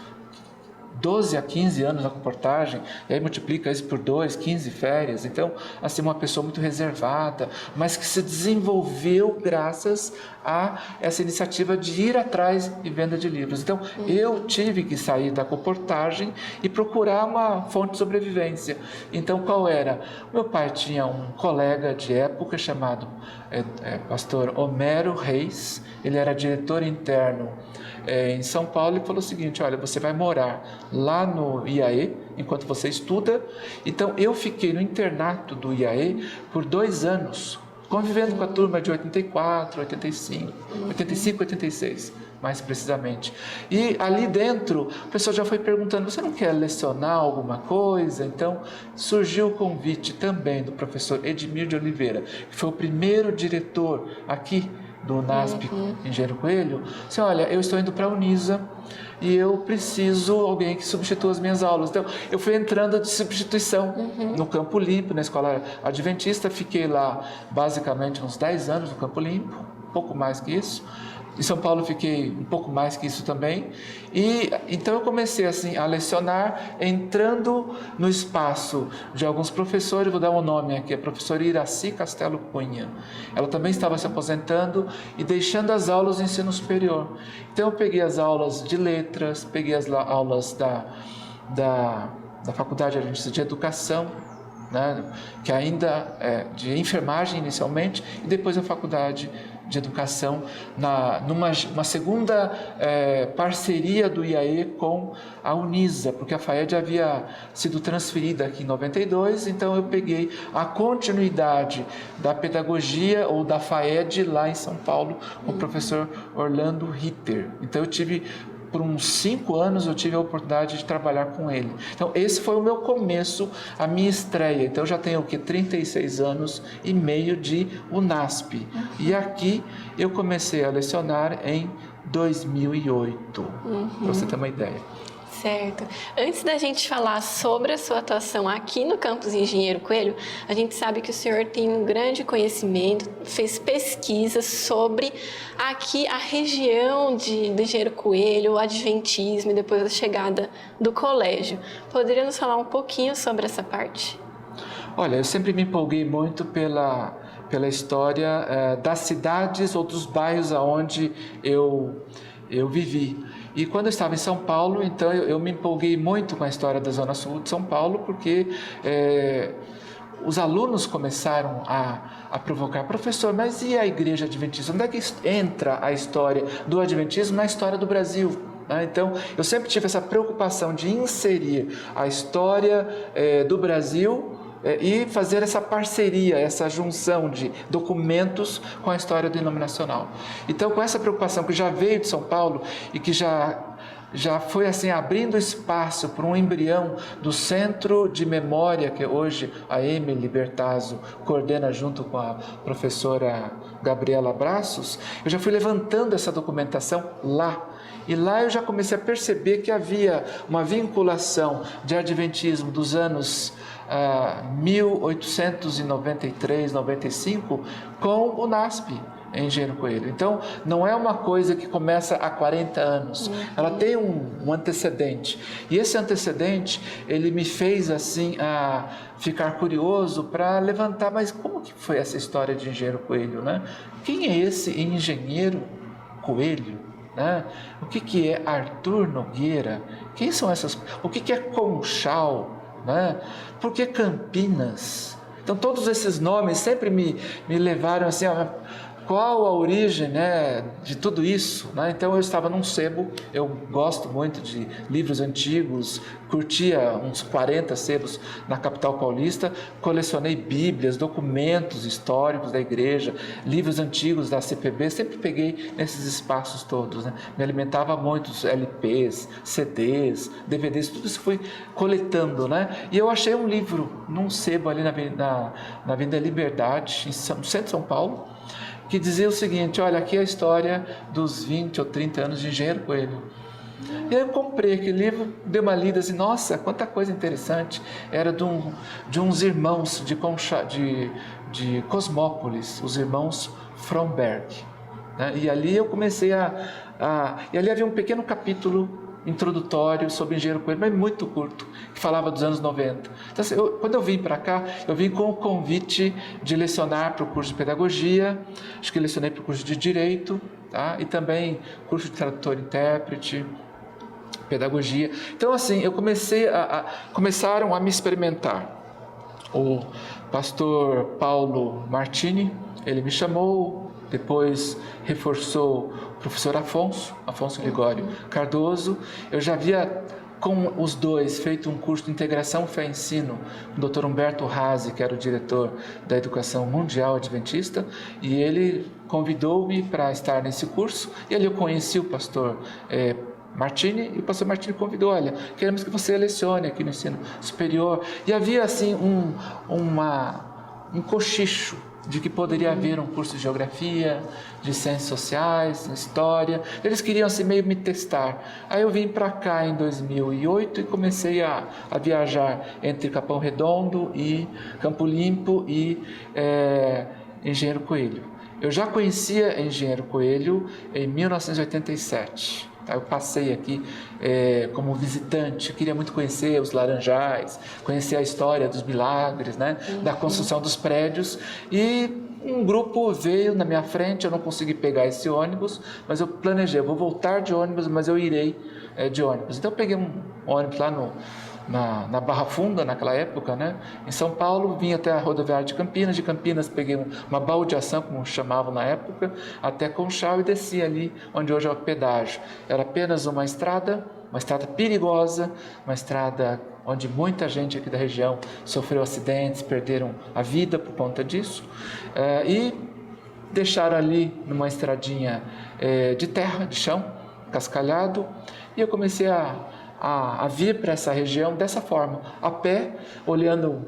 12 a 15 anos na comportagem, e aí multiplica isso por 15 férias. Então, assim, uma pessoa muito reservada, mas que se desenvolveu graças a essa iniciativa de ir atrás de venda de livros. Então, eu tive que sair da comportagem e procurar uma fonte de sobrevivência. Então, qual era? Meu pai tinha um colega de época chamado pastor Homero Reis, ele era diretor interno em São Paulo, e falou o seguinte, olha, você vai morar lá no IAE, enquanto você estuda. Então, eu fiquei no internato do IAE por 2 anos, convivendo com a turma de 84, 85, 86, mais precisamente. E ali dentro, o pessoal já foi perguntando, você não quer lecionar alguma coisa? Então, surgiu o convite também do professor Edmir de Oliveira, que foi o primeiro diretor aqui do NASP Engenheiro Coelho. Assim, olha, eu estou indo para a Unisa e eu preciso de alguém que substitua as minhas aulas. Então, eu fui entrando de substituição no Campo Limpo, na escola adventista. Fiquei lá basicamente uns 10 anos no Campo Limpo, um pouco mais que isso. Em São Paulo fiquei um pouco mais que isso também. E então eu comecei assim a lecionar, entrando no espaço de alguns professores. Vou dar um nome aqui, a professora Iraci Castelo Cunha. Ela também estava se aposentando e deixando as aulas de ensino superior. Então eu peguei as aulas de letras, peguei as aulas da Faculdade Adventista de Educação, né, que ainda é de enfermagem inicialmente, e depois a Faculdade de Educação, numa segunda parceria do IAE com a Unisa, porque a FAED havia sido transferida aqui em 92, então eu peguei a continuidade da pedagogia ou da FAED lá em São Paulo com o professor Orlando Ritter. Então eu tive, por uns 5 anos, eu tive a oportunidade de trabalhar com ele. Então, esse foi o meu começo, a minha estreia. Então, eu já tenho 36 anos e meio de UNASP. E aqui eu comecei a lecionar em 2008, para você ter uma ideia. Certo. Antes da gente falar sobre a sua atuação aqui no campus Engenheiro Coelho, a gente sabe que o senhor tem um grande conhecimento, fez pesquisas sobre aqui a região do Engenheiro Coelho, o adventismo e depois a chegada do colégio. Poderia nos falar um pouquinho sobre essa parte? Olha, eu sempre me empolguei muito pela história das cidades ou dos bairros aonde eu vivi. E quando eu estava em São Paulo, então eu me empolguei muito com a história da Zona Sul de São Paulo, porque os alunos começaram a provocar, professor, mas e a igreja adventista? Onde é que entra a história do adventismo na história do Brasil? Então, eu sempre tive essa preocupação de inserir a história do Brasil e fazer essa parceria, essa junção de documentos com a história denominacional. Então, com essa preocupação que já veio de São Paulo e que já foi assim abrindo espaço para um embrião do Centro de Memória que hoje a Emily Bertazzo coordena junto com a professora Gabriela Braços, eu já fui levantando essa documentação lá. E lá eu já comecei a perceber que havia uma vinculação de adventismo dos anos 1893, 95 com o NASP em Engenheiro Coelho. Então, não é uma coisa que começa há 40 anos. Ela tem um antecedente. E esse antecedente, ele me fez assim ficar curioso para levantar, mas como que foi essa história de Engenheiro Coelho, né? Quem é esse Engenheiro Coelho? Né? O que é Arthur Nogueira? Quem são essas? O que é Conchal? Né? Por que Campinas? Então todos esses nomes sempre me levaram assim, qual a origem, né, de tudo isso, né? Então eu estava num sebo, eu gosto muito de livros antigos, curtia uns 40 sebos na capital paulista, colecionei bíblias, documentos históricos da igreja, livros antigos da CPB, sempre peguei nesses espaços todos, né? Me alimentava muito dos LPs, CDs, DVDs, tudo isso fui coletando, né? E eu achei um livro num sebo ali na Avenida Liberdade, no centro de São Paulo, que dizia o seguinte: olha, aqui é a história dos 20 ou 30 anos de Engenheiro Coelho. E aí eu comprei aquele livro, dei uma lida assim, nossa, quanta coisa interessante. Era de uns irmãos de Cosmópolis, os irmãos Fromberg. Né? E ali eu comecei e ali havia um pequeno capítulo introdutório sobre Engenheiro Coelho, mas muito curto, que falava dos anos 90. Então, assim, quando eu vim para cá, eu vim com o convite de lecionar para o curso de Pedagogia, acho que lecionei para o curso de Direito, tá? E também curso de Tradutor e Intérprete, Pedagogia. Então, assim, eu começaram a me experimentar. O pastor Paulo Martini, ele me chamou, depois reforçou o professor Afonso Ligório Cardoso. Eu já havia, com os dois, feito um curso de integração fé-ensino com o Dr. Humberto Razi, que era o diretor da Educação Mundial Adventista, e ele convidou-me para estar nesse curso, e ali eu conheci o pastor Martini, e o pastor Martini convidou: olha, queremos que você lecione aqui no ensino superior. E havia assim um cochicho de que poderia haver um curso de geografia, de ciências sociais, história. Eles queriam assim meio me testar. Aí eu vim para cá em 2008 e comecei a viajar entre Capão Redondo e Campo Limpo e Engenheiro Coelho. Eu já conhecia Engenheiro Coelho em 1987. Eu passei aqui como visitante, eu queria muito conhecer os Laranjais, conhecer a história dos milagres, né, da construção dos prédios, e um grupo veio na minha frente, eu não consegui pegar esse ônibus, mas eu planejei, eu vou voltar de ônibus, mas eu irei de ônibus. Então eu peguei um ônibus lá na Barra Funda, naquela época, né? Em São Paulo, vim até a rodoviária de Campinas peguei uma baldeação, como chamavam na época, até Conchal e desci ali onde hoje é o pedágio. Era apenas uma estrada perigosa, uma estrada onde muita gente aqui da região sofreu acidentes, perderam a vida por conta disso, e deixaram ali numa estradinha de terra, de chão, cascalhado, e eu comecei a vir para essa região dessa forma, a pé, olhando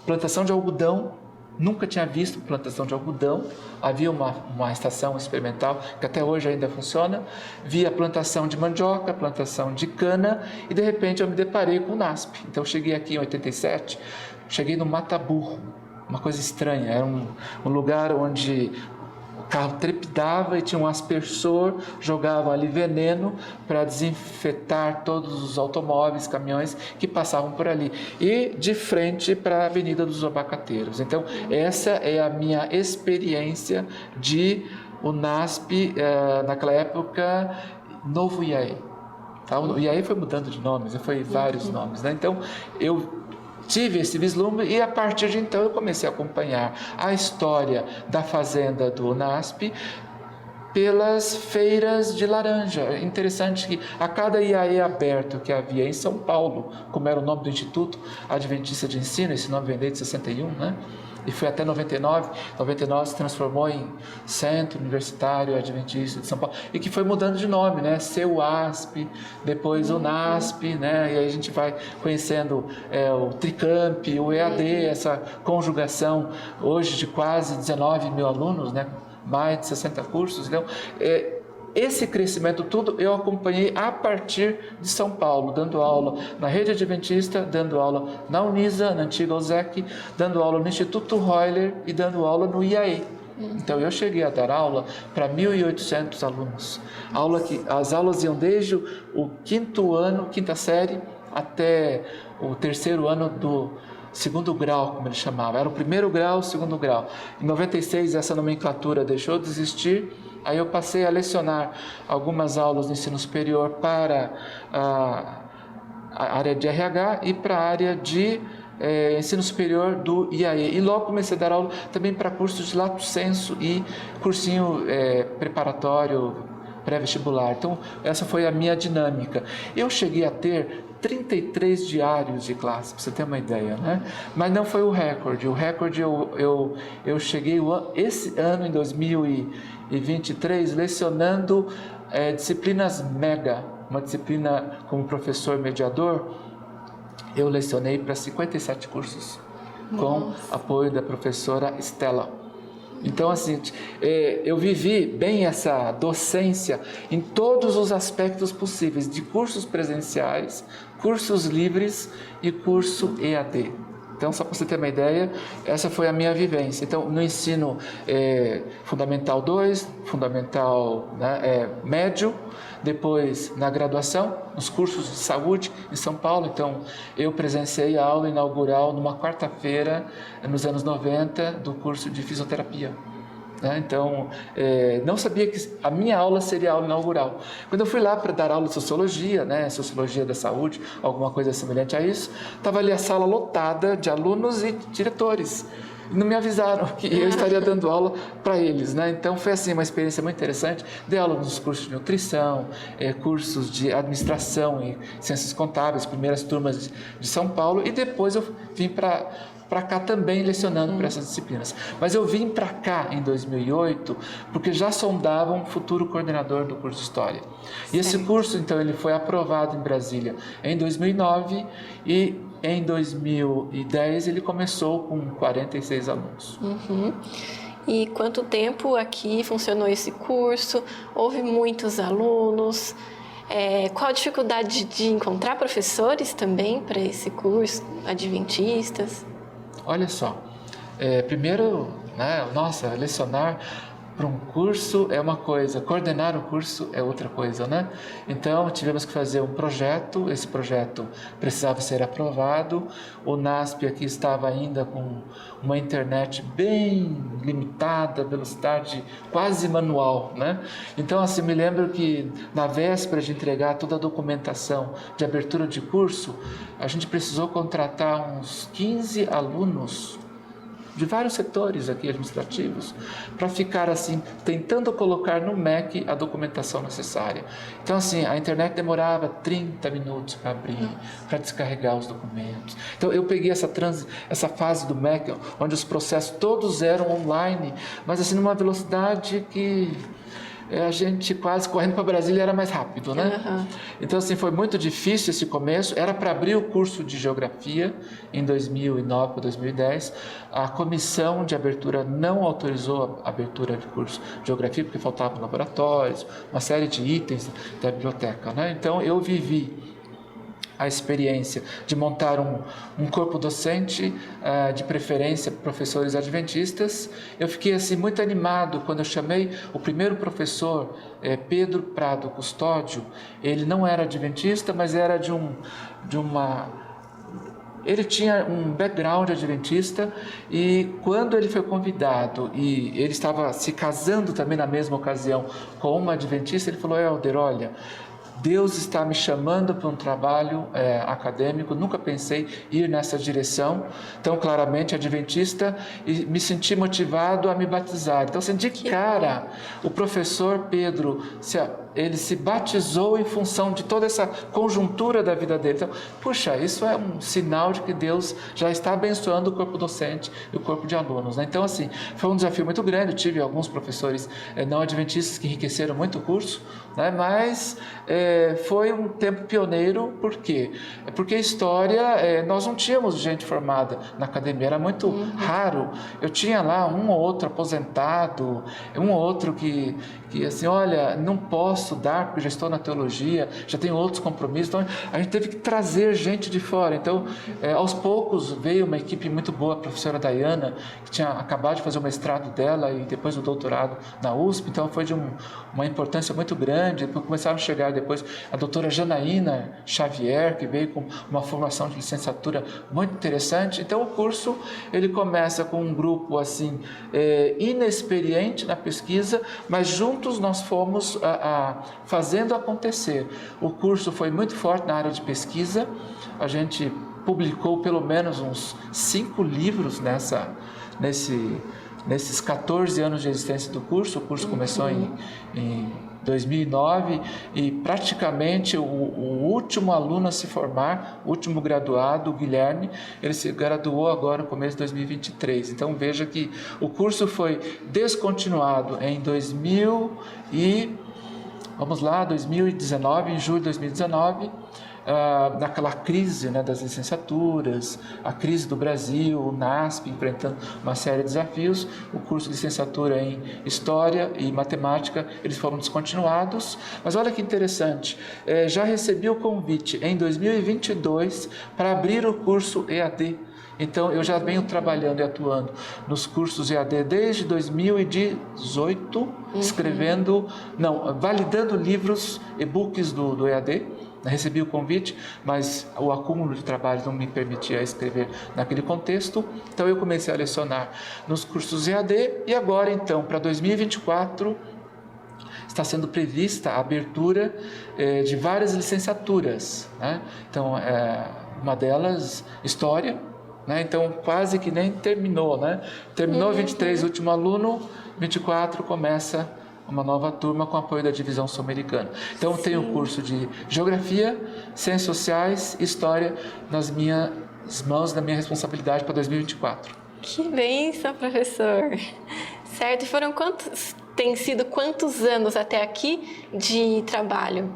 plantação de algodão. Nunca tinha visto plantação de algodão. Havia uma estação experimental que até hoje ainda funciona. Via plantação de mandioca, plantação de cana, e de repente eu me deparei com o NASP. Então eu cheguei aqui em 87, cheguei no Mataburro, uma coisa estranha. Era um lugar onde o carro trepidava e tinha um aspersor, jogava ali veneno para desinfetar todos os automóveis, caminhões que passavam por ali. E de frente para a Avenida dos Abacateiros. Então, essa é a minha experiência de o NASP, naquela época, Novo Iaié. Tá? O Iaié foi mudando de nomes, foi vários nomes, né? Então, eu tive esse vislumbre e a partir de então eu comecei a acompanhar a história da fazenda do NASP, pelas feiras de laranja. É interessante que a cada IAE aberto que havia em São Paulo, como era o nome do Instituto Adventista de Ensino, esse nome vem desde 61, né? E foi até 99. 99 se transformou em Centro Universitário Adventista de São Paulo, e que foi mudando de nome, né? CEUASP, depois o NASP, né? E aí a gente vai conhecendo o Tricamp, o EAD, essa conjugação hoje de quase 19 mil alunos, né? Mais de 60 cursos. Então, esse crescimento tudo eu acompanhei a partir de São Paulo, dando aula na Rede Adventista, dando aula na Unisa, na antiga USEC, dando aula no Instituto Roller e dando aula no IAE. Então eu cheguei a dar aula para 1.800 alunos. As aulas iam desde o quinto ano, quinta série, até o terceiro ano do segundo grau, como ele chamava. Era o primeiro grau, o segundo grau. Em 96 essa nomenclatura deixou de existir. Aí eu passei a lecionar algumas aulas no ensino superior para a área de RH e para a área de ensino superior do IAE. E logo comecei a dar aula também para cursos de lato sensu e cursinho preparatório pré-vestibular. Então, essa foi a minha dinâmica. Eu cheguei a ter 33 diários de classe, para você ter uma ideia, né? Mas não foi o recorde. O recorde eu cheguei esse ano, em 2023, lecionando disciplinas mega, uma disciplina como professor mediador. Eu lecionei para 57 cursos, com apoio da professora Estela. Então, assim, eu vivi bem essa docência em todos os aspectos possíveis, de cursos presenciais, cursos livres e curso EAD. Então, só para você ter uma ideia, essa foi a minha vivência. Então, no ensino Fundamental 2, Fundamental médio, depois na graduação, nos cursos de saúde em São Paulo. Então, eu presenciei a aula inaugural numa quarta-feira, nos anos 90, do curso de fisioterapia. Então, não sabia que a minha aula seria a aula inaugural. Quando eu fui lá para dar aula de sociologia, sociologia da saúde, alguma coisa semelhante a isso, estava ali a sala lotada de alunos e diretores. E não me avisaram que eu estaria dando aula para eles, Então, foi assim uma experiência muito interessante. Dei aula nos cursos de nutrição, cursos de administração e ciências contábeis, primeiras turmas de São Paulo, e depois eu vim para cá também lecionando para essas disciplinas. Mas eu vim para cá em 2008 porque já sondava um futuro coordenador do curso de História. E esse curso, então, ele foi aprovado em Brasília em 2009 e em 2010 ele começou com 46 alunos. E quanto tempo aqui funcionou esse curso? Houve muitos alunos? Qual a dificuldade de encontrar professores também para esse curso, adventistas? Olha só, primeiro, lecionar para um curso é uma coisa, coordenar o curso é outra coisa, Então, tivemos que fazer um projeto, esse projeto precisava ser aprovado, o NASP aqui estava ainda com uma internet bem limitada, velocidade quase manual, Então, assim, me lembro que na véspera de entregar toda a documentação de abertura de curso, a gente precisou contratar uns 15 alunos de vários setores aqui administrativos, para ficar assim, tentando colocar no Mac a documentação necessária. Então, assim, a internet demorava 30 minutos para abrir, para descarregar os documentos. Então, eu peguei essa fase do Mac, onde os processos todos eram online, mas assim, numa velocidade que a gente quase correndo para Brasília era mais rápido, Então, assim, foi muito difícil esse começo. Era para abrir o curso de Geografia em 2009 para 2010. A comissão de abertura não autorizou a abertura de curso de Geografia, porque faltavam laboratórios, uma série de itens da biblioteca, Então, eu vivi a experiência de montar um corpo docente, de preferência professores adventistas. Eu fiquei assim muito animado quando eu chamei o primeiro professor, Pedro Prado Custódio. Ele não era adventista, mas era ele tinha um background adventista, e quando ele foi convidado, e ele estava se casando também na mesma ocasião com uma adventista, ele falou: Helder, olha, Deus está me chamando para um trabalho acadêmico, nunca pensei ir nessa direção, tão claramente adventista, e me senti motivado a me batizar. Então, assim, de cara, o professor Pedro, ele se batizou em função de toda essa conjuntura da vida dele. Então, puxa, isso é um sinal de que Deus já está abençoando o corpo docente e o corpo de alunos, né? Então, assim, foi um desafio muito grande. Eu tive alguns professores não adventistas que enriqueceram muito o curso, né? Mas foi um tempo pioneiro. Por quê? Porque história, nós não tínhamos gente formada na academia, era muito raro. Eu tinha lá um ou outro aposentado, um ou outro que assim, olha, não posso dar porque já estou na teologia, já tenho outros compromissos. Então a gente teve que trazer gente de fora. Então, aos poucos veio uma equipe muito boa, a professora Dayana, que tinha acabado de fazer o mestrado dela e depois o doutorado na USP, então foi de uma importância muito grande. Depois começaram a chegar depois a doutora Janaína Xavier, que veio com uma formação de licenciatura muito interessante. Então o curso, ele começa com um grupo assim, inexperiente na pesquisa, mas juntos nós fomos fazendo acontecer. O curso foi muito forte na área de pesquisa, a gente publicou pelo menos uns 5 livros nesses 14 anos de existência do curso. O curso começou em 2009 e praticamente o último aluno a se formar, o último graduado, o Guilherme, ele se graduou agora no começo de 2023. Então veja que o curso foi descontinuado em 2019, em julho de 2019, naquela crise, né, das licenciaturas, a crise do Brasil, o NASP enfrentando uma série de desafios. O curso de licenciatura em História e Matemática, eles foram descontinuados. Mas olha que interessante, já recebi o convite em 2022 para abrir o curso EAD. Então, eu já venho trabalhando e atuando nos cursos EAD desde 2018, validando livros, e-books do EAD. Recebi o convite, mas o acúmulo de trabalho não me permitia escrever naquele contexto. Então, eu comecei a lecionar nos cursos EAD e agora, então, para 2024, está sendo prevista a abertura de várias licenciaturas, né? Então, uma delas, História, né? Então, quase que nem terminou, né? Terminou 23, último aluno, 24 começa uma nova turma com apoio da divisão sul-americana. Então, eu tenho o curso de Geografia, Ciências Sociais, História nas minhas mãos, na minha responsabilidade para 2024. Que bênção, professor! Certo, e tem sido quantos anos até aqui de trabalho?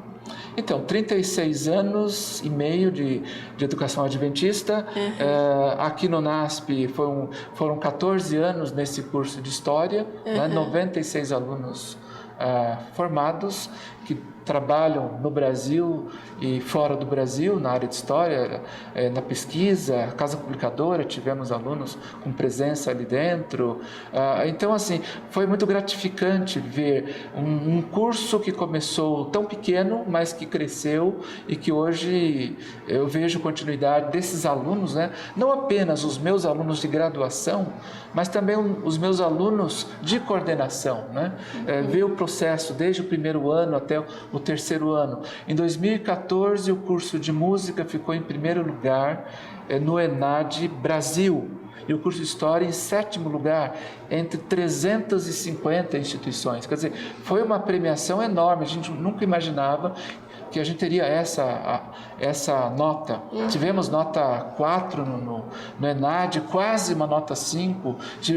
Então, 36 anos e meio de educação adventista. Aqui no NASP foram 14 anos nesse curso de História, né? 96 alunos formados que trabalham no Brasil e fora do Brasil, na área de História, na pesquisa, casa publicadora, tivemos alunos com presença ali dentro. Então, assim, foi muito gratificante ver um curso que começou tão pequeno, mas que cresceu e que hoje eu vejo continuidade desses alunos, né? Não apenas os meus alunos de graduação, mas também os meus alunos de coordenação, né? Ver o processo desde o primeiro ano até o terceiro ano. Em 2014, o curso de música ficou em primeiro lugar no ENAD Brasil e o curso de História em 7º lugar entre 350 instituições. Quer dizer, foi uma premiação enorme. A gente nunca imaginava que a gente teria essa nota. Tivemos nota 4 no ENAD, quase uma nota 5,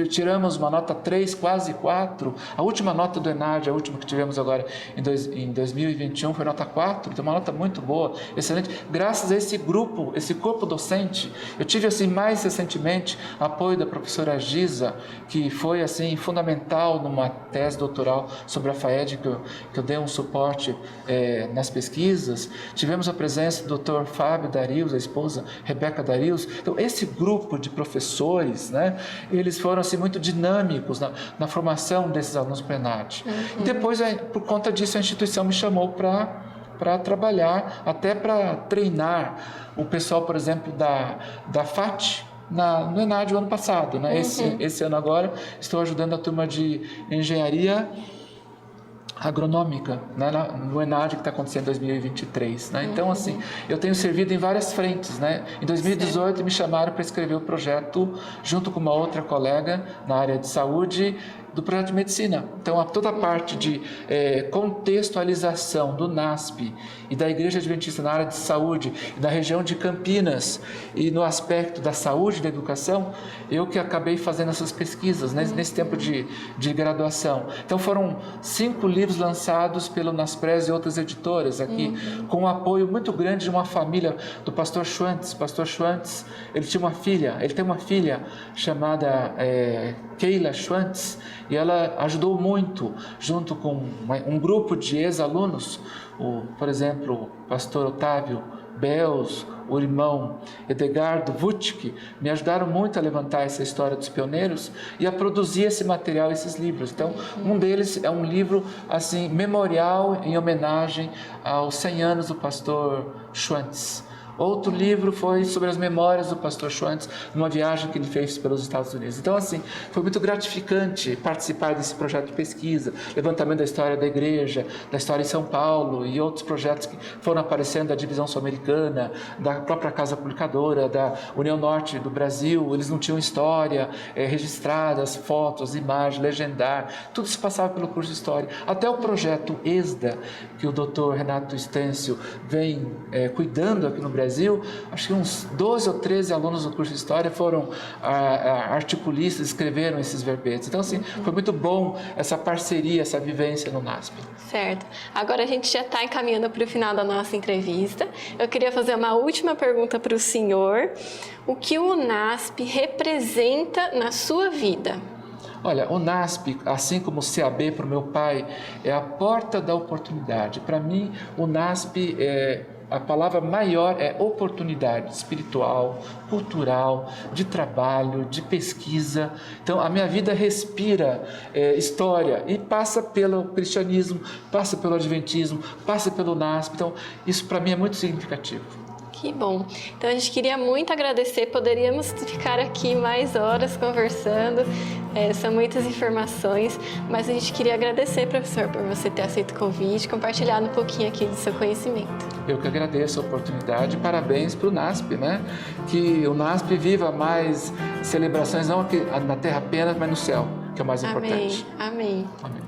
tiramos uma nota 3, quase 4. A última nota do ENAD, a última que tivemos agora em 2021, foi nota 4, então uma nota muito boa, excelente, graças a esse grupo, esse corpo docente. Eu tive assim mais recentemente apoio da professora Giza, que foi assim fundamental numa tese doutoral sobre a FAED, que eu dei um suporte nas pesquisas. Tivemos a presença do Dr. Fábio Darius, a esposa Rebeca Darius. Então, esse grupo de professores, né, eles foram assim, muito dinâmicos na formação desses alunos do ENAD. E depois, por conta disso, a instituição me chamou para trabalhar, até para treinar o pessoal, por exemplo, da FAT, no ENAD o ano passado, né? Esse ano agora estou ajudando a turma de Engenharia agronômica, né, no ENAD que está acontecendo em 2023, né? Então, assim, eu tenho servido em várias frentes, né? Em 2018 me chamaram para escrever o projeto junto com uma outra colega na área de saúde do projeto de medicina. Então, toda a parte de contextualização do NASP e da Igreja Adventista na área de saúde e da região de Campinas e no aspecto da saúde e da educação, eu que acabei fazendo essas pesquisas, né, nesse tempo de graduação. Então, foram 5 livros lançados pelo Naspres e outras editoras aqui, com um apoio muito grande de uma família do pastor Schwantz. O pastor Schwantz, ele tem uma filha chamada Keila Schwantz, e ela ajudou muito, junto com um grupo de ex-alunos, por exemplo, o pastor Otávio Bells, o irmão Edgardo Vutic, me ajudaram muito a levantar essa história dos pioneiros e a produzir esse material, esses livros. Então, um deles é um livro assim memorial em homenagem aos 100 anos do pastor Schwantz. Outro livro foi sobre as memórias do pastor Schwantz, numa viagem que ele fez pelos Estados Unidos. Então, assim, foi muito gratificante participar desse projeto de pesquisa, levantamento da história da igreja, da história em São Paulo e outros projetos que foram aparecendo da divisão sul-americana, da própria Casa Publicadora, da União Norte do Brasil. Eles não tinham história registrada, as fotos, imagens, legendar, tudo se passava pelo curso de História. Até o projeto ESDA, que o Dr. Renato Stêncio vem cuidando aqui no Brasil, acho que uns 12 ou 13 alunos do curso de História foram articulistas, escreveram esses verbetes. Então, assim, foi muito bom essa parceria, essa vivência no NASP. Certo. Agora a gente já está encaminhando para o final da nossa entrevista. Eu queria fazer uma última pergunta para o senhor. O que o NASP representa na sua vida? Olha, o NASP, assim como o CAB para o meu pai, é a porta da oportunidade. Para mim, o NASP a palavra maior é oportunidade espiritual, cultural, de trabalho, de pesquisa. Então, a minha vida respira história e passa pelo cristianismo, passa pelo adventismo, passa pelo NASP. Então, isso para mim é muito significativo. Que bom. Então, a gente queria muito agradecer. Poderíamos ficar aqui mais horas conversando. São muitas informações, mas a gente queria agradecer, professor, por você ter aceito o convite, compartilhado um pouquinho aqui do seu conhecimento. Eu que agradeço a oportunidade. Parabéns para o NASP, né? Que o NASP viva mais celebrações, não aqui na terra apenas, mas no céu, que é o mais importante. Amém. Amém. Amém.